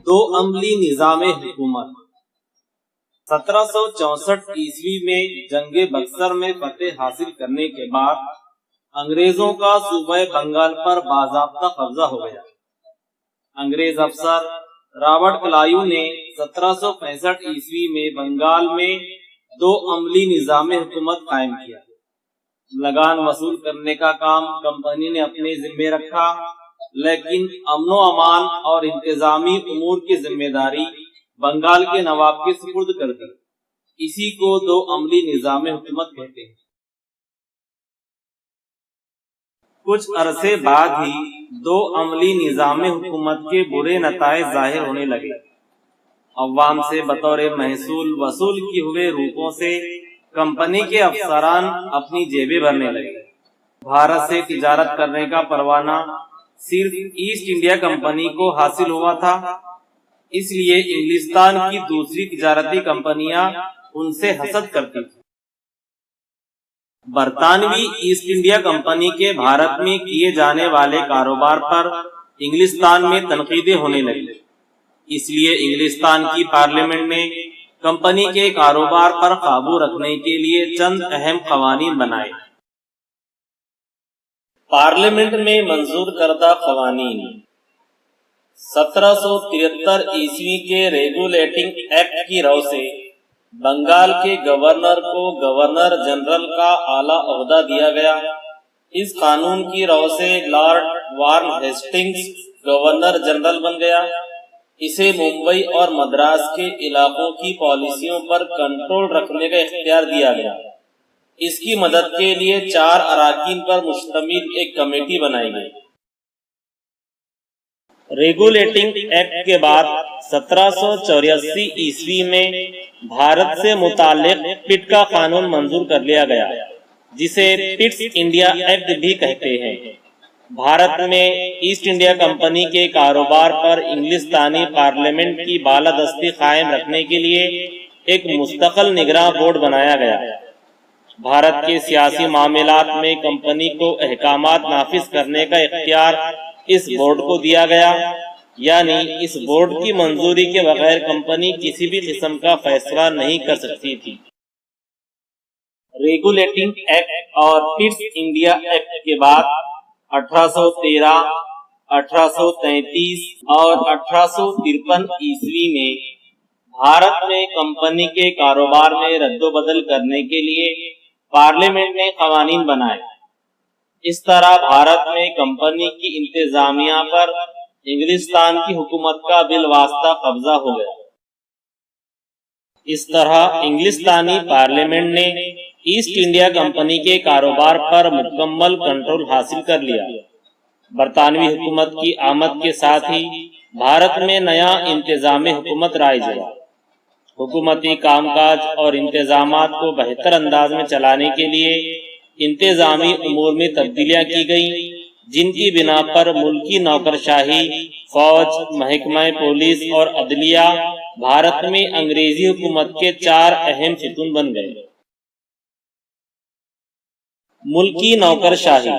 دو عملی نظام حکومت 1764 عیسوی میں جنگ بکسر میں فتح حاصل کرنے کے بعد انگریزوں کا صوبہ بنگال پر باضابطہ قبضہ ہو گیا۔ انگریز افسر رابرٹ کلائیو نے 1765 عیسوی میں بنگال میں دو عملی نظام حکومت قائم کیا۔ لگان وصول کرنے کا کام کمپنی نے اپنے ذمہ رکھا، لیکن امن و امان اور انتظامی امور کی ذمہ داری بنگال کے نواب کے سپرد کر دی۔ اسی کو دو عملی نظام حکومت کہتے ہیں۔ کچھ عرصے بعد ہی دو عملی نظام حکومت کے برے نتائج ظاہر ہونے لگے۔ عوام سے بطور محصول وصول کیے ہوئے روپوں سے کمپنی کے افسران اپنی جیبیں بھرنے لگے۔ بھارت سے تجارت کرنے کا پروانہ صرف ایسٹ انڈیا کمپنی کو حاصل ہوا تھا، اس لیے انگلستان کی دوسری تجارتی کمپنیاں ان سے حسد کرتی تھیں۔ برطانوی ایسٹ انڈیا کمپنی کے بھارت میں کیے جانے والے کاروبار پر انگلستان میں تنقیدیں ہونے لگی، اس لیے انگلستان کی پارلیمنٹ نے کمپنی کے کاروبار پر قابو رکھنے کے لیے چند اہم قوانین بنائے۔ پارلیمنٹ میں منظور کردہ قوانین 1773 عیسوی کے ریگولیٹنگ ایکٹ کی رو سے بنگال کے گورنر کو گورنر جنرل کا اعلیٰ عہدہ دیا گیا۔ اس قانون کی رو سے Lord Warren Hastings governor general بن گیا۔ اسے ممبئی اور مدراس کے علاقوں کی پالیسیوں پر کنٹرول رکھنے کا اختیار دیا گیا۔ اس کی مدد کے لیے 4 اراکین پر مشتمل ایک کمیٹی بنائی گئی۔ ریگولیٹنگ ایکٹ کے بعد 1784 عیسوی میں بھارت سے متعلق پٹ کا قانون منظور کر لیا گیا، جسے پٹس انڈیا ایکٹ بھی کہتے ہیں۔ بھارت میں ایسٹ انڈیا کمپنی کے کاروبار پر انگلستانی پارلیمنٹ کی بالادستی قائم رکھنے کے لیے ایک مستقل نگراں بورڈ بنایا گیا۔ بھارت کے سیاسی معاملات میں کمپنی کو احکامات نافذ کرنے کا اختیار اس بورڈ کو دیا گیا، یعنی اس بورڈ کی منظوری کے بغیر کمپنی کسی بھی قسم کا فیصلہ نہیں کر سکتی تھی۔ ریگولیٹنگ ایکٹ اور پٹس انڈیا ایکٹ کے بعد 1813، 1833 اور 1853 عیسوی میں بھارت میں کمپنی کے کاروبار میں رد و بدل کرنے کے لیے پارلیمنٹ نے قوانین بنائے۔ اس طرح بھارت میں کمپنی کی انتظامیہ پر انگلستان کی حکومت کا بالواسطہ قبضہ ہو گیا۔ اس طرح انگلستانی پارلیمنٹ نے ایسٹ انڈیا کمپنی کے کاروبار پر مکمل کنٹرول حاصل کر لیا۔ برطانوی حکومت کی آمد کے ساتھ ہی بھارت میں نیا انتظام حکومت رائج ہوا۔ حکومتی کام کاج اور انتظامات کو بہتر انداز میں چلانے کے لیے انتظامی امور میں تبدیلیاں کی گئیں، جن کی بنا پر ملکی نوکرشاہی، فوج، محکمہ پولیس اور عدلیہ بھارت میں انگریزی حکومت کے 4 اہم ستون بن گئے۔ ملکی نوکرشاہی۔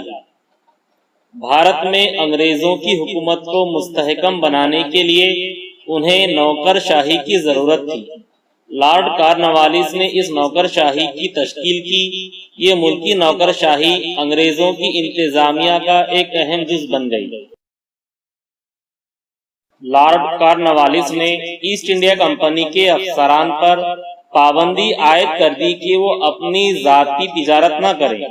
بھارت میں انگریزوں کی حکومت کو مستحکم بنانے کے لیے انہیں نوکرشاہی کی ضرورت تھی۔ لارڈ کارنوالیس نے اس نوکرشاہی کی تشکیل کی۔ یہ ملکی نوکرشاہی انگریزوں کی انتظامیہ کا ایک اہم جز بن گئی۔ لارڈ کارنوالیس نے ایسٹ انڈیا کمپنی کے افسران پر پابندی عائد کر دی کہ وہ اپنی ذاتی تجارت نہ کریں۔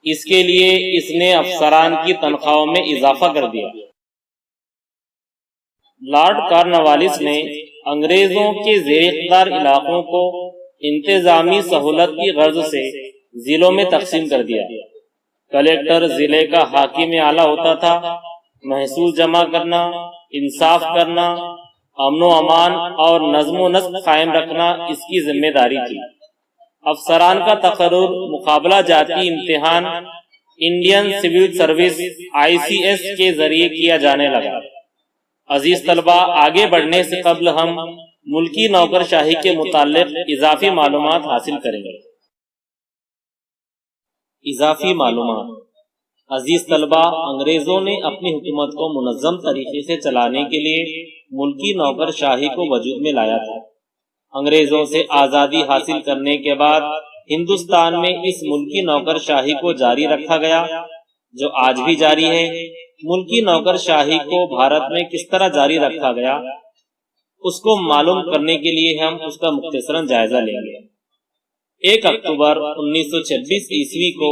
اس کے لیے اس نے افسران کی تنخواہوں میں اضافہ کر دیا۔ لارڈ کارنوالیس نے انگریزوں کے زیر اقتدار علاقوں کو انتظامی سہولت کی غرض سے ضلعوں میں تقسیم کر دیا۔ کلیکٹر ضلع کا حاکم اعلیٰ ہوتا تھا۔ محصول جمع کرنا، انصاف کرنا، امن و امان اور نظم و نسق قائم رکھنا اس کی ذمہ داری تھی۔ افسران کا تقرر مقابلہ جاتی امتحان انڈین سول سروس ICS کے ذریعے کیا جانے لگا۔ عزیز طلبہ، آگے بڑھنے سے قبل ہم ملکی نوکرشاہی کے متعلق اضافی معلومات حاصل کریں گے۔ اضافی معلومات۔ عزیز طلبہ، انگریزوں نے اپنی حکومت کو منظم طریقے سے چلانے کے لیے ملکی نوکر شاہی کو وجود میں لایا تھا۔ انگریزوں سے آزادی حاصل کرنے کے بعد ہندوستان میں اس ملکی نوکر شاہی کو جاری رکھا گیا، جو آج بھی جاری ہے۔ ملکی نوکر شاہی کو بھارت میں کس طرح جاری رکھا گیا، اس کو معلوم کرنے کے لیے ہم اس کا مختصراً جائزہ لیں گے۔ 1 اکتوبر 1926 عیسوی کو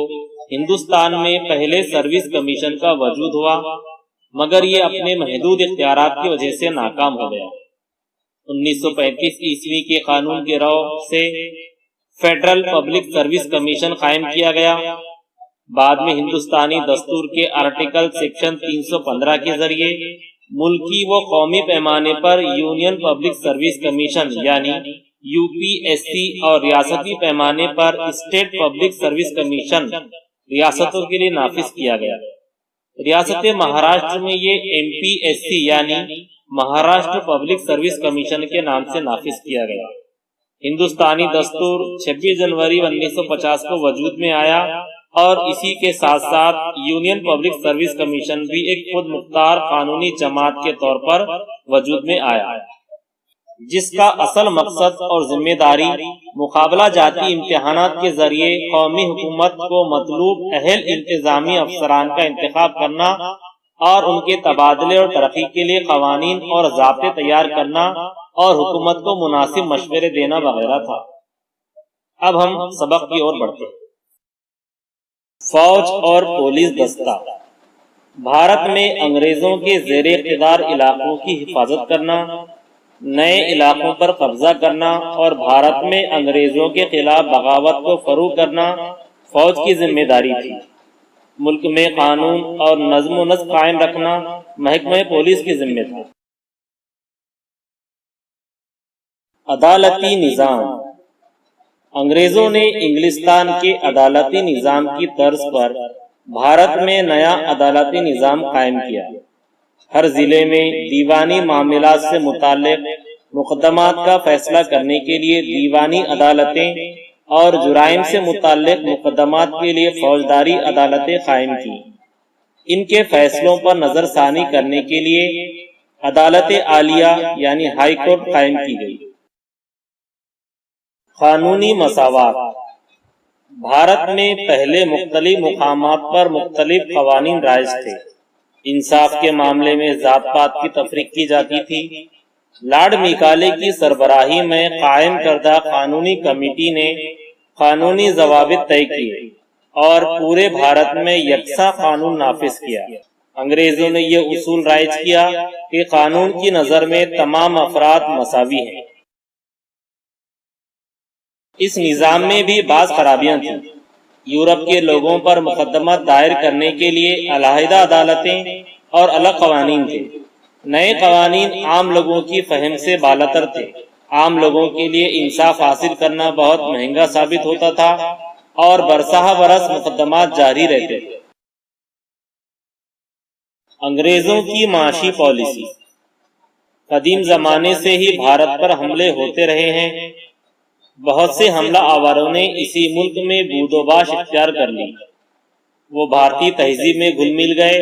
ہندوستان میں پہلے سروس کمیشن کا وجود ہوا، مگر یہ اپنے محدود اختیارات کی وجہ سے ناکام ہو گیا۔ 1935 عیسوی کے قانون کے رو سے فیڈرل پبلک سروس کمیشن قائم کیا گیا۔ بعد میں ہندوستانی دستور کے آرٹیکل سیکشن 315 کے ذریعے ملکی و قومی پیمانے پر یونین پبلک سروس کمیشن یعنی UPSC اور ریاستی پیمانے پر اسٹیٹ پبلک سروس کمیشن ریاستوں کے لیے نافذ کیا گیا۔ ریاست مہاراشٹر میں یہ MPSC یعنی مہاراشٹر پبلک سروس کمیشن کے نام سے نافذ کیا گیا۔ ہندوستانی دستور 26 جنوری 1950 کو وجود میں آیا اور اسی کے ساتھ ساتھ یونین پبلک سروس کمیشن بھی ایک خود مختار قانونی جماعت کے طور پر وجود میں آیا، جس کا اصل مقصد اور ذمہ داری مقابلہ جاتی امتحانات کے ذریعے قومی حکومت کو مطلوب اہل انتظامی افسران کا انتخاب کرنا اور ان کے تبادلے اور ترقی کے لیے قوانین اور ضابطے تیار کرنا اور حکومت کو مناسب مشورے دینا وغیرہ تھا۔ اب ہم سبق کی اور بڑھتے ہیں۔ فوج اور پولیس دستہ۔ بھارت میں انگریزوں کے زیر اقتدار علاقوں کی حفاظت کرنا، نئے علاقوں پر قبضہ کرنا اور بھارت میں انگریزوں کے خلاف بغاوت کو فروغ کرنا فوج کی ذمہ داری تھی۔ ملک میں قانون اور نظم و نسق قائم رکھنا محکمہ پولیس کی ذمہ تھا۔ عدالتی نظام۔ انگریزوں نے انگلستان کے عدالتی نظام کی طرز پر بھارت میں نیا عدالتی نظام قائم کیا۔ ہر ضلع میں دیوانی معاملات سے متعلق مقدمات کا فیصلہ کرنے کے لیے دیوانی عدالتیں اور جرائم سے متعلق مقدمات کے لیے فوجداری عدالتیں قائم کی۔ ان کے فیصلوں پر نظر ثانی کرنے کے لیے عدالت عالیہ یعنی ہائی کورٹ قائم کی گئی۔ قانونی مساوات۔ بھارت میں پہلے مختلف مقامات پر مختلف قوانین رائج تھے۔ انصاف کے معاملے میں ذات پات کی تفریق کی جاتی تھی۔ لارڈ میکالے کی سربراہی میں قائم کردہ قانونی کمیٹی نے قانونی ضوابط طے کیے اور پورے بھارت میں یکساں قانون نافذ کیا۔ انگریزوں نے یہ اصول رائج کیا کہ قانون کی نظر میں تمام افراد مساوی ہیں۔ اس نظام میں بھی بعض خرابیاں تھیں۔ یورپ کے لوگوں پر مقدمات دائر کرنے کے لیے علیحدہ عدالتیں اور الگ قوانین تھے۔ نئے قوانین عام لوگوں کی فہم سے بالاتر تھے۔ عام لوگوں کے لیے انصاف حاصل کرنا بہت مہنگا ثابت ہوتا تھا اور برسہ برس مقدمات جاری رہتے تھے۔ انگریزوں کی معاشی پالیسی۔ قدیم زمانے سے ہی بھارت پر حملے ہوتے رہے ہیں۔ بہت سے حملہ آوروں نے اسی ملک میں بود و باش اختیار کر لی۔ وہ بھارتی تہذیب میں گھل مل گئے۔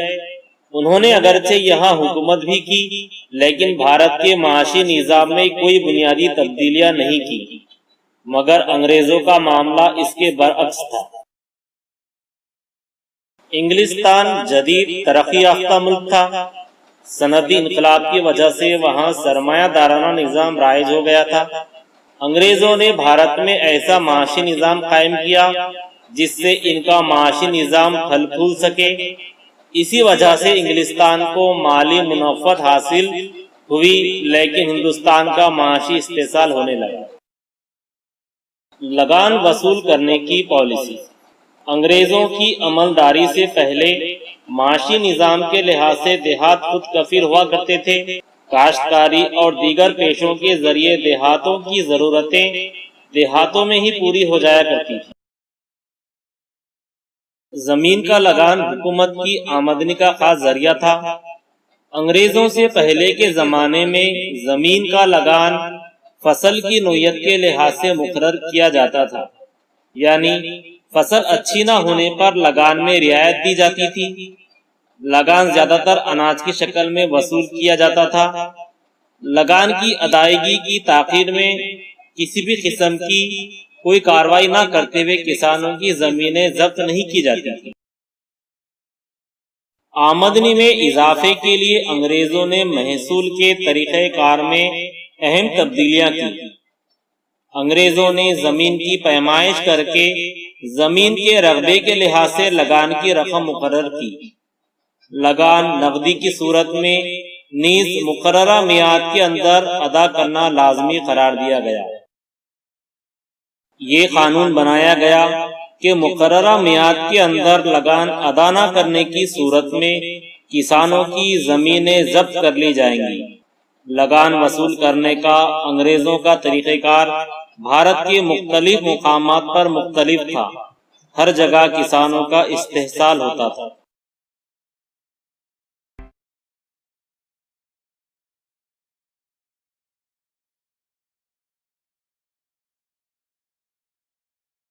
انہوں نے اگرچہ یہاں حکومت بھی کی، لیکن بھارت کے معاشی نظام میں کوئی بنیادی تبدیلیاں نہیں کی، مگر انگریزوں کا معاملہ اس کے برعکس تھا۔ انگلستان جدید ترقی یافتہ ملک تھا۔ صنعتی انقلاب کی وجہ سے وہاں سرمایہ دارانہ نظام رائج ہو گیا تھا۔ انگریزوں نے بھارت میں ایسا معاشی نظام قائم کیا جس سے ان کا معاشی نظام پھل پھول سکے۔ اسی وجہ سے انگلستان کو مالی منفعت حاصل ہوئی، لیکن ہندوستان کا معاشی استحصال ہونے لگا۔ لگان وصول کرنے کی پالیسی۔ انگریزوں کی عملداری سے پہلے معاشی نظام کے لحاظ سے دیہات خود کفیل ہوا کرتے تھے۔ کاشتکاری اور دیگر پیشوں کے ذریعے دیہاتوں کی ضرورتیں دیہاتوں میں ہی پوری ہو جایا کرتی تھی۔ زمین کا لگان حکومت کی آمدنی کا خاص ذریعہ تھا۔ انگریزوں سے پہلے کے زمانے میں زمین کا لگان فصل کی نوعیت کے لحاظ سے مقرر کیا جاتا تھا، یعنی فصل اچھی نہ ہونے پر لگان میں رعایت دی جاتی تھی۔ لگان زیادہ تر اناج کی شکل میں وصول کیا جاتا تھا۔ لگان کی ادائیگی کی تاخیر میں کسی بھی قسم کی کوئی کارروائی نہ کرتے ہوئے کسانوں کی زمینیں ضبط نہیں کی جاتی تھیں۔ آمدنی میں اضافے کے لیے انگریزوں نے محصول کے طریقہ کار میں اہم تبدیلیاں کی۔ انگریزوں نے زمین کی پیمائش کر کے زمین کے رقبے کے لحاظ سے لگان کی رقم مقرر کی۔ لگان نقدی کی صورت میں نیز مقررہ میعاد کے اندر ادا کرنا لازمی قرار دیا گیا۔ یہ قانون بنایا گیا کہ مقررہ میعاد کے اندر لگان ادا نہ کرنے کی صورت میں کسانوں کی زمینیں ضبط کر لی جائیں گی۔ لگان وصول کرنے کا انگریزوں کا طریقہ کار بھارت کے مختلف مقامات پر مختلف تھا۔ ہر جگہ کسانوں کا استحصال ہوتا تھا۔